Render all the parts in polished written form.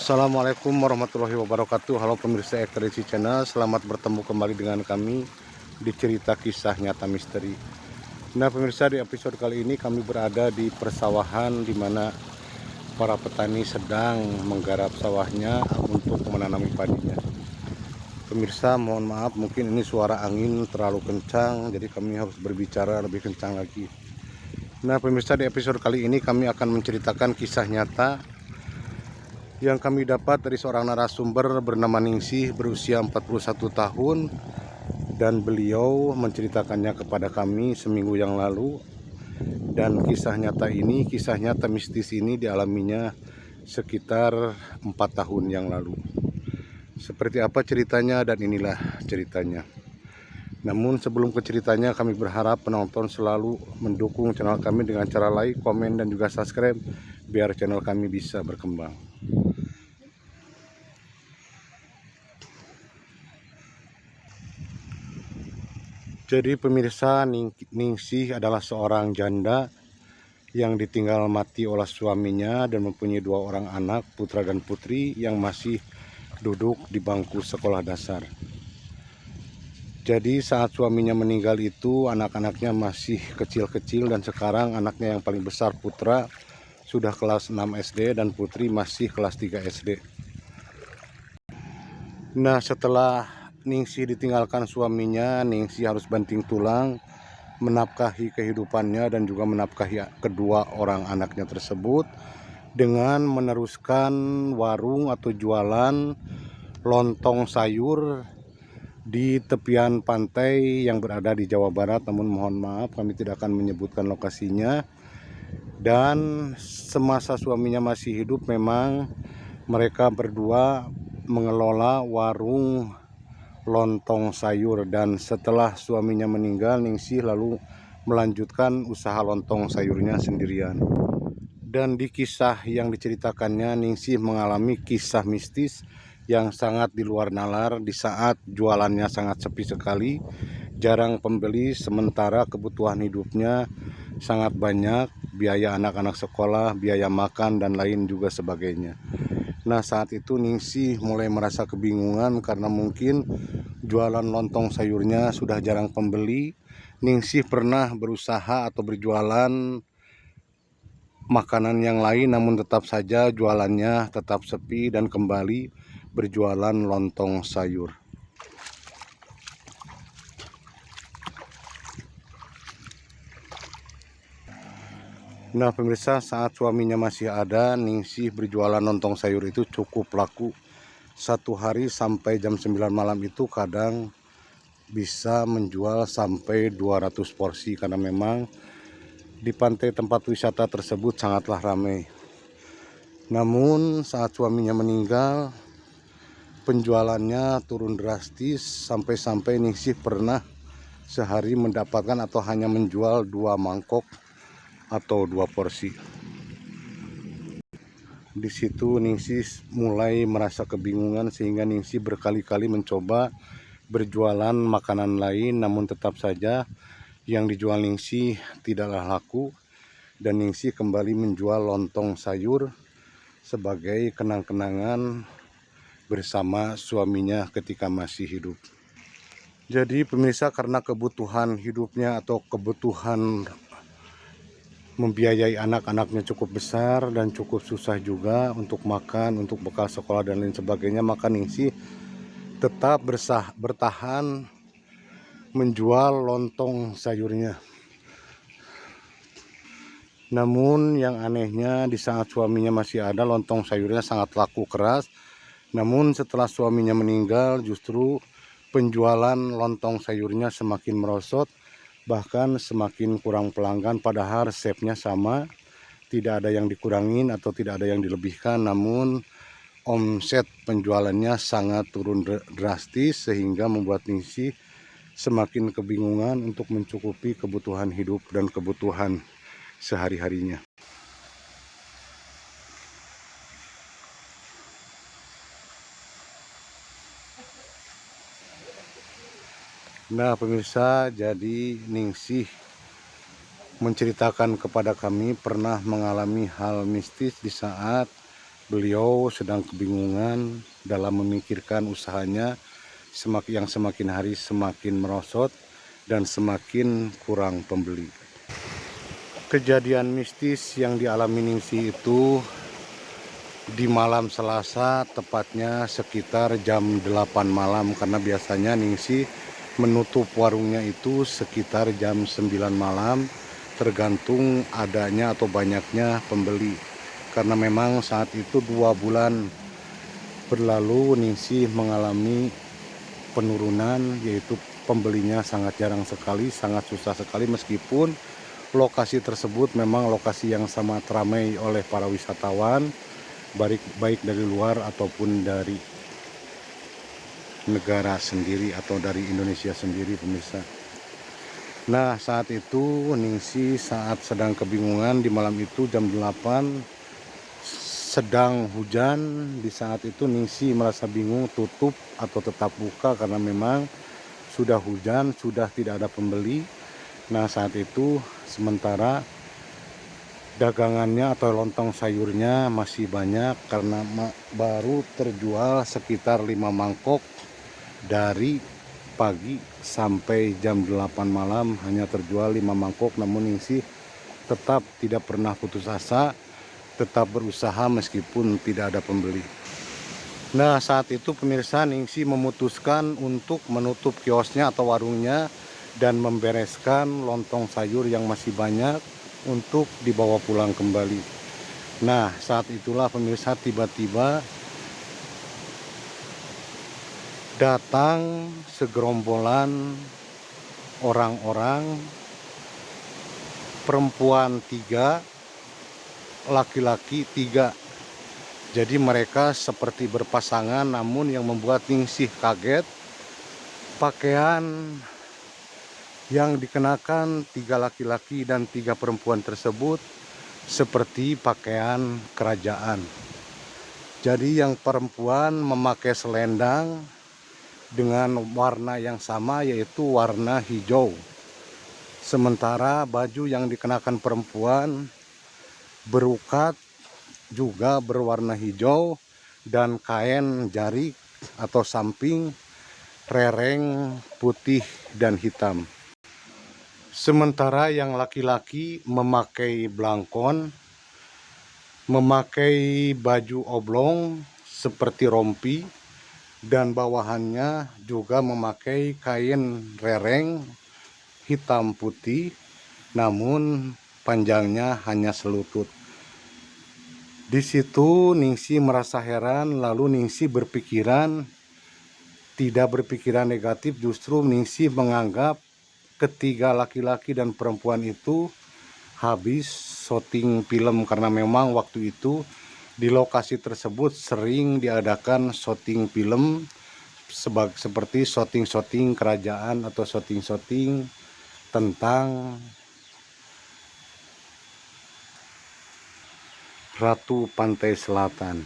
Assalamualaikum warahmatullahi wabarakatuh. Halo pemirsa Ekredisi Channel, selamat bertemu kembali dengan kami di cerita kisah nyata misteri. Nah pemirsa, di episode kali ini kami berada di persawahan di mana para petani sedang menggarap sawahnya untuk menanami padinya. Pemirsa, mohon maaf, mungkin ini suara angin terlalu kencang, jadi kami harus berbicara lebih kencang lagi. Nah pemirsa, di episode kali ini kami akan menceritakan kisah nyata yang kami dapat dari seorang narasumber bernama Ningsih, berusia 41 tahun, dan beliau menceritakannya kepada kami seminggu yang lalu. Dan kisah nyata ini, kisah nyata mistis ini dialaminya sekitar 4 tahun yang lalu. Seperti apa ceritanya, dan inilah ceritanya. Namun sebelum ke ceritanya, kami berharap penonton selalu mendukung channel kami dengan cara like, komen, dan juga subscribe biar channel kami bisa berkembang. Jadi pemirsa, Ningsih adalah seorang janda yang ditinggal mati oleh suaminya dan mempunyai 2 orang anak, putra dan putri, yang masih duduk di bangku sekolah dasar. Jadi saat suaminya meninggal itu anak-anaknya masih kecil-kecil, dan sekarang anaknya yang paling besar, putra, sudah kelas 6 SD dan putri masih kelas 3 SD. Nah setelah Ningsih ditinggalkan suaminya, Ningsih harus banting tulang menafkahi kehidupannya dan juga menafkahi kedua orang anaknya tersebut dengan meneruskan warung atau jualan lontong sayur di tepian pantai yang berada di Jawa Barat. Namun mohon maaf, kami tidak akan menyebutkan lokasinya. Dan semasa suaminya masih hidup, memang mereka berdua mengelola warung lontong sayur, dan setelah suaminya meninggal, Ningsih lalu melanjutkan usaha lontong sayurnya sendirian. Dan di kisah yang diceritakannya, Ningsih mengalami kisah mistis yang sangat di luar nalar di saat jualannya sangat sepi sekali, jarang pembeli, sementara kebutuhan hidupnya sangat banyak, biaya anak-anak sekolah, biaya makan, dan lain juga sebagainya. Nah saat itu Ningsih mulai merasa kebingungan karena mungkin jualan lontong sayurnya sudah jarang pembeli. Ningsih pernah berusaha atau berjualan makanan yang lain, namun tetap saja jualannya tetap sepi dan kembali berjualan lontong sayur. Nah pemirsa, saat suaminya masih ada, Ningsih berjualan lontong sayur itu cukup laku. Satu hari sampai jam 9 malam itu kadang bisa menjual sampai 200 porsi karena memang di pantai tempat wisata tersebut sangatlah ramai. Namun saat suaminya meninggal, penjualannya turun drastis, sampai-sampai Ningsih pernah sehari mendapatkan atau hanya menjual 2 mangkok atau 2 porsi. Di situ Ningsih mulai merasa kebingungan, sehingga Ningsih berkali-kali mencoba berjualan makanan lain, namun tetap saja yang dijual Ningsih tidaklah laku, dan Ningsih kembali menjual lontong sayur sebagai kenang-kenangan bersama suaminya ketika masih hidup. Jadi pemirsa, karena kebutuhan hidupnya atau kebutuhan membiayai anak-anaknya cukup besar dan cukup susah juga untuk makan, untuk bekal sekolah dan lain sebagainya, maka Ningsih tetap bertahan menjual lontong sayurnya. Namun yang anehnya, di saat suaminya masih ada, lontong sayurnya sangat laku keras. Namun setelah suaminya meninggal, justru penjualan lontong sayurnya semakin merosot, bahkan semakin kurang pelanggan, padahal resepnya sama, tidak ada yang dikurangin atau tidak ada yang dilebihkan, namun omset penjualannya sangat turun drastis, sehingga membuat Ningsih semakin kebingungan untuk mencukupi kebutuhan hidup dan kebutuhan sehari-harinya. Nah pemirsa, jadi Ningsih menceritakan kepada kami pernah mengalami hal mistis di saat Beliau sedang kebingungan dalam memikirkan usahanya yang semakin hari semakin merosot dan semakin kurang pembeli. Kejadian mistis yang dialami Ningsih itu di malam Selasa, tepatnya sekitar jam 8 malam, karena biasanya Ningsih menutup warungnya itu sekitar jam 9 malam, tergantung adanya atau banyaknya pembeli. Karena memang saat itu 2 bulan berlalu Ningsih mengalami penurunan, yaitu pembelinya sangat jarang sekali, sangat susah sekali, meskipun lokasi tersebut memang lokasi yang sangat ramai oleh para wisatawan, baik dari luar ataupun dari negara sendiri atau dari Indonesia sendiri, pemirsa. Nah, saat itu Ningsih saat sedang kebingungan di malam itu jam 8 sedang hujan. Di saat itu Ningsih merasa bingung tutup atau tetap buka karena memang sudah hujan, sudah tidak ada pembeli. Nah, saat itu sementara dagangannya atau lontong sayurnya masih banyak karena baru terjual sekitar 5 mangkok dari pagi sampai jam 8 malam, hanya terjual 5 mangkok. Namun Ningsih tetap tidak pernah putus asa, tetap berusaha meskipun tidak ada pembeli. Nah, saat itu pemirsa, Ningsih memutuskan untuk menutup kiosnya atau warungnya dan membereskan lontong sayur yang masih banyak untuk dibawa pulang kembali. Nah, saat itulah pemirsa, tiba-tiba datang segerombolan orang-orang, perempuan 3, laki-laki 3. Jadi mereka seperti berpasangan, namun yang membuat Ningsih kaget, pakaian yang dikenakan 3 laki-laki dan 3 perempuan tersebut seperti pakaian kerajaan. Jadi yang perempuan memakai selendang dengan warna yang sama, yaitu warna hijau. Sementara baju yang dikenakan perempuan berukat juga berwarna hijau dan kain jarik atau samping rereng putih dan hitam. Sementara yang laki-laki memakai blangkon, memakai baju oblong seperti rompi, dan bawahannya juga memakai kain rereng hitam putih, namun panjangnya hanya selutut. Di situ Ningsih merasa heran, lalu Ningsih tidak berpikiran negatif, justru Ningsih menganggap ketiga laki-laki dan perempuan itu habis syuting film, karena memang waktu itu di lokasi tersebut sering diadakan syuting film seperti syuting kerajaan atau syuting tentang Ratu Pantai Selatan.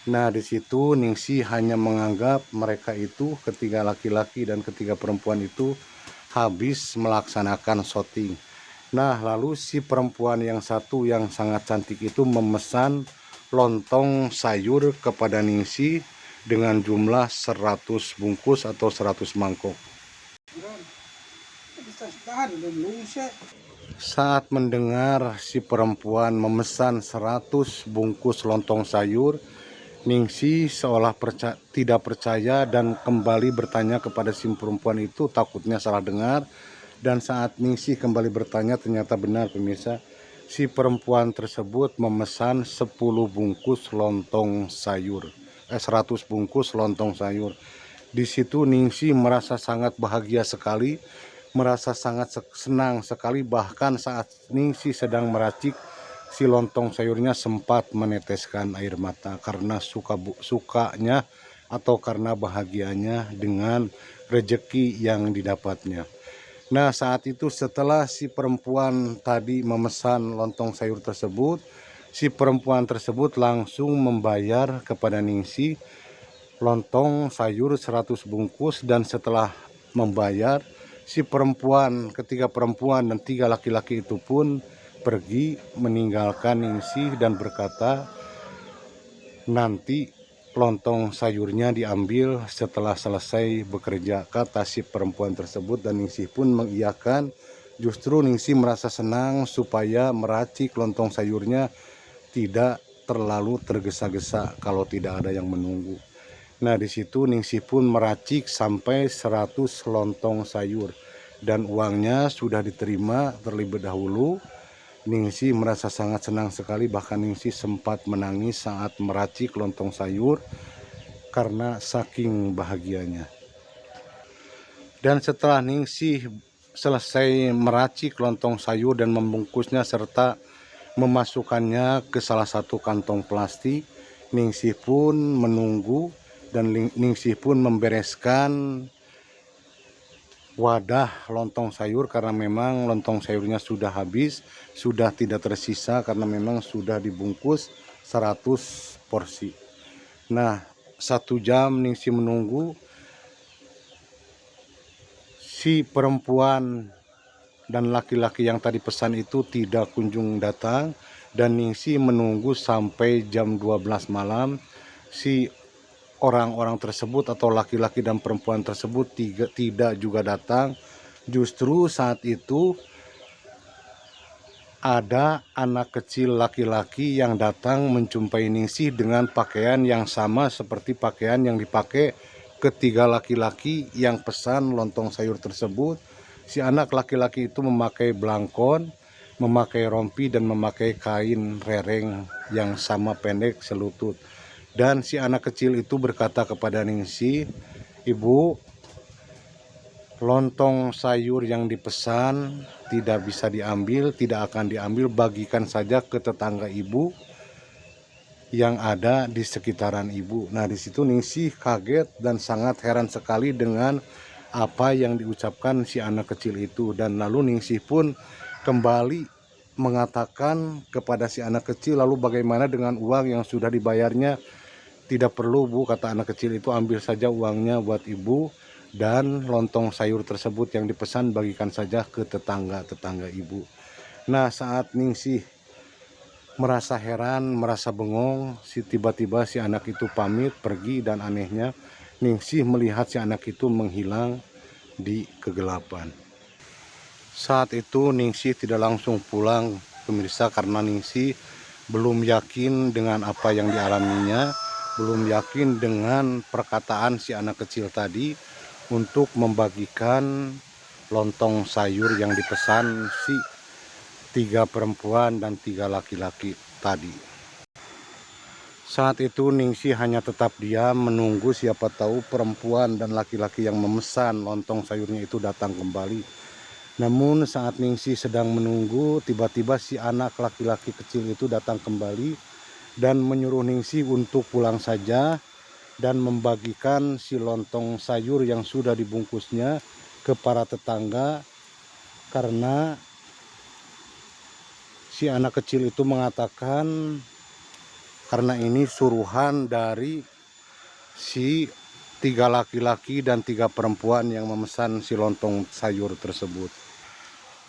Nah, di situ Ningsih hanya menganggap mereka itu, ketiga laki-laki dan ketiga perempuan itu, habis melaksanakan syuting. Nah, lalu si perempuan yang satu yang sangat cantik itu memesan lontong sayur kepada Ningsih dengan jumlah 100 bungkus atau 100 mangkok. Saat mendengar si perempuan memesan 100 bungkus lontong sayur, Ningsih seolah tidak percaya dan kembali bertanya kepada si perempuan itu, takutnya salah dengar. Dan saat Ningsih kembali bertanya, ternyata benar pemirsa, si perempuan tersebut memesan 10 bungkus lontong sayur, 100 bungkus lontong sayur. Di situ Ningsih merasa sangat bahagia sekali, merasa sangat senang sekali. Bahkan saat Ningsih sedang meracik si lontong sayurnya sempat meneteskan air mata karena sukanya atau karena bahagianya dengan rezeki yang didapatnya. Nah, saat itu setelah si perempuan tadi memesan lontong sayur tersebut, si perempuan tersebut langsung membayar kepada Ningsih lontong sayur 100 bungkus. Dan setelah membayar, si perempuan, ketiga perempuan dan 3 laki-laki itu pun pergi meninggalkan Ningsih dan berkata, nanti lontong sayurnya diambil setelah selesai bekerja, kata si perempuan tersebut. Dan Ningsih pun mengiyakan. Justru Ningsih merasa senang supaya meracik lontong sayurnya tidak terlalu tergesa-gesa kalau tidak ada yang menunggu. Nah, di situ Ningsih pun meracik sampai 100 lontong sayur dan uangnya sudah diterima terlebih dahulu. Ningsih merasa sangat senang sekali, bahkan Ningsih sempat menangis saat meracik lontong sayur karena saking bahagianya. Dan setelah Ningsih selesai meracik lontong sayur dan membungkusnya serta memasukkannya ke salah satu kantong plastik, Ningsih pun menunggu dan Ningsih pun membereskan wadah lontong sayur karena memang lontong sayurnya sudah habis, sudah tidak tersisa karena memang sudah dibungkus 100 porsi. Nah, 1 jam Ningsih menunggu, si perempuan dan laki-laki yang tadi pesan itu tidak kunjung datang, dan Ningsih menunggu sampai jam 12 malam. Si orang-orang tersebut atau laki-laki dan perempuan tersebut tidak juga datang. Justru saat itu ada anak kecil laki-laki yang datang menjumpai Ningsih dengan pakaian yang sama seperti pakaian yang dipakai ketiga laki-laki yang pesan lontong sayur tersebut. Si anak laki-laki itu memakai belangkon, memakai rompi, dan memakai kain rereng yang sama pendek selutut. Dan si anak kecil itu berkata kepada Ningsih, "Ibu, lontong sayur yang dipesan tidak bisa diambil, tidak akan diambil, bagikan saja ke tetangga ibu yang ada di sekitaran ibu." Nah, di situ Ningsih kaget dan sangat heran sekali dengan apa yang diucapkan si anak kecil itu. Dan lalu Ningsih pun kembali mengatakan kepada si anak kecil, "Lalu bagaimana dengan uang yang sudah dibayarnya?" "Tidak perlu, Bu," kata anak kecil itu, "ambil saja uangnya buat ibu, dan lontong sayur tersebut yang dipesan bagikan saja ke tetangga-tetangga ibu." Nah, saat Ningsih merasa heran, merasa bengong, tiba-tiba si anak itu pamit pergi, dan anehnya Ningsih melihat si anak itu menghilang di kegelapan. Saat itu Ningsih tidak langsung pulang, pemirsa, karena Ningsih belum yakin dengan apa yang dialaminya, belum yakin dengan perkataan si anak kecil tadi untuk membagikan lontong sayur yang dipesan si 3 perempuan dan 3 laki-laki tadi. Saat itu Ningsih hanya tetap diam menunggu siapa tahu perempuan dan laki-laki yang memesan lontong sayurnya itu datang kembali. Namun saat Ningsih sedang menunggu, tiba-tiba si anak laki-laki kecil itu datang kembali dan menyuruh Ningsih untuk pulang saja dan membagikan si lontong sayur yang sudah dibungkusnya ke para tetangga, karena si anak kecil itu mengatakan karena ini suruhan dari si 3 laki-laki dan 3 perempuan yang memesan si lontong sayur tersebut.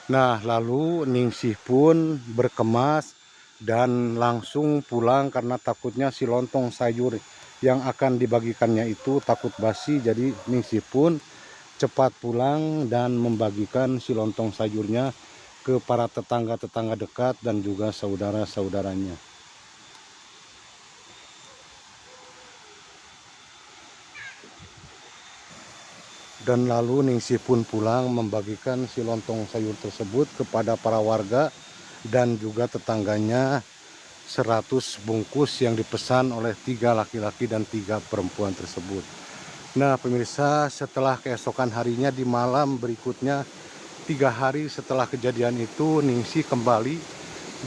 Nah, lalu Ningsih pun berkemas dan langsung pulang karena takutnya si lontong sayur yang akan dibagikannya itu takut basi. Jadi Ningsih pun cepat pulang dan membagikan si lontong sayurnya ke para tetangga-tetangga dekat dan juga saudara-saudaranya. Dan lalu Ningsih pun pulang membagikan si lontong sayur tersebut kepada para warga dan juga tetangganya, 100 bungkus yang dipesan oleh 3 laki-laki dan 3 perempuan tersebut. Nah, pemirsa, setelah keesokan harinya di malam berikutnya, 3 hari setelah kejadian itu, Ningsih kembali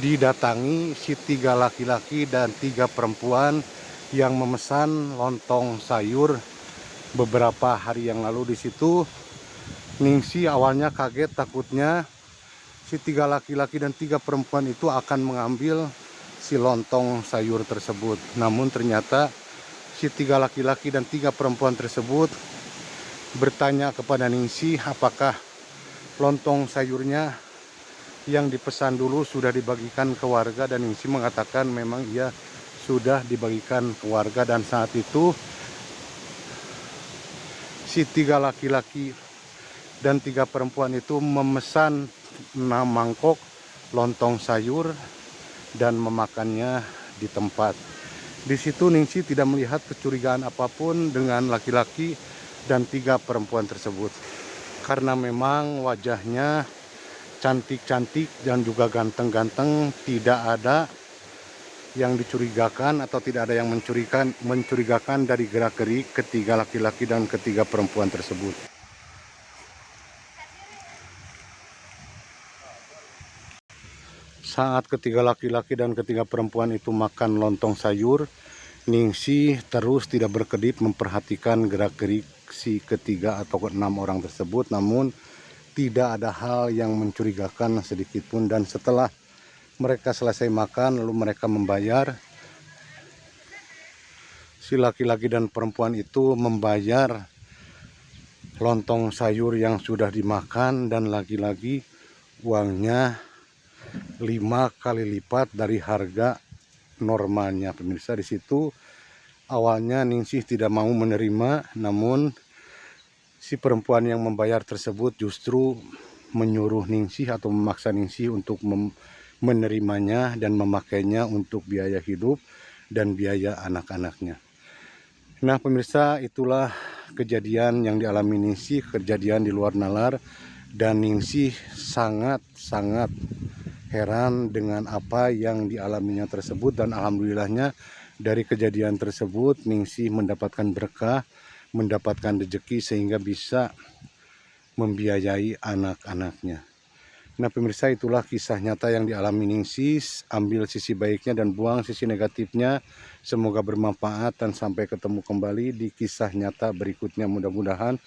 didatangi si 3 laki-laki dan 3 perempuan yang memesan lontong sayur beberapa hari yang lalu. Di situ Ningsih awalnya kaget, takutnya si 3 laki-laki dan 3 perempuan itu akan mengambil si lontong sayur tersebut. Namun ternyata si 3 laki-laki dan 3 perempuan tersebut bertanya kepada Ningsih apakah lontong sayurnya yang dipesan dulu sudah dibagikan ke warga, dan Ningsih mengatakan memang iya sudah dibagikan ke warga, dan saat itu si 3 laki-laki dan 3 perempuan itu memesan 6 mangkok lontong sayur dan memakannya di tempat. Di situ Ningsih tidak melihat kecurigaan apapun dengan laki-laki dan 3 perempuan tersebut, karena memang wajahnya cantik-cantik dan juga ganteng-ganteng, tidak ada yang dicurigakan atau tidak ada yang mencurigakan dari gerak-gerik ketiga laki-laki dan ketiga perempuan tersebut. Saat ketiga laki-laki dan ketiga perempuan itu makan lontong sayur, Ningsih terus tidak berkedip memperhatikan gerak-gerik si ketiga atau keenam orang tersebut, namun tidak ada hal yang mencurigakan sedikit pun. Dan setelah mereka selesai makan, lalu mereka membayar, si laki-laki dan perempuan itu membayar lontong sayur yang sudah dimakan, dan lagi-lagi uangnya 5 kali lipat dari harga normalnya. Pemirsa, di situ awalnya Ningsih tidak mau menerima, namun si perempuan yang membayar tersebut justru menyuruh Ningsih atau memaksa Ningsih untuk menerimanya dan memakainya untuk biaya hidup dan biaya anak-anaknya. Nah pemirsa, itulah kejadian yang dialami Ningsih, kejadian di luar nalar, dan Ningsih sangat heran dengan apa yang dialaminya tersebut. Dan alhamdulillahnya dari kejadian tersebut Ningsih mendapatkan berkah, mendapatkan rezeki sehingga bisa membiayai anak-anaknya. Nah pemirsa, itulah kisah nyata yang dialami Ningsih. Ambil sisi baiknya dan buang sisi negatifnya. Semoga bermanfaat, dan sampai ketemu kembali di kisah nyata berikutnya. Mudah-mudahan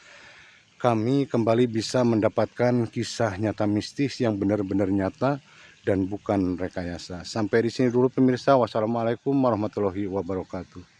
kami kembali bisa mendapatkan kisah nyata mistis yang benar-benar nyata dan bukan rekayasa. Sampai di sini dulu pemirsa. Wassalamualaikum warahmatullahi wabarakatuh.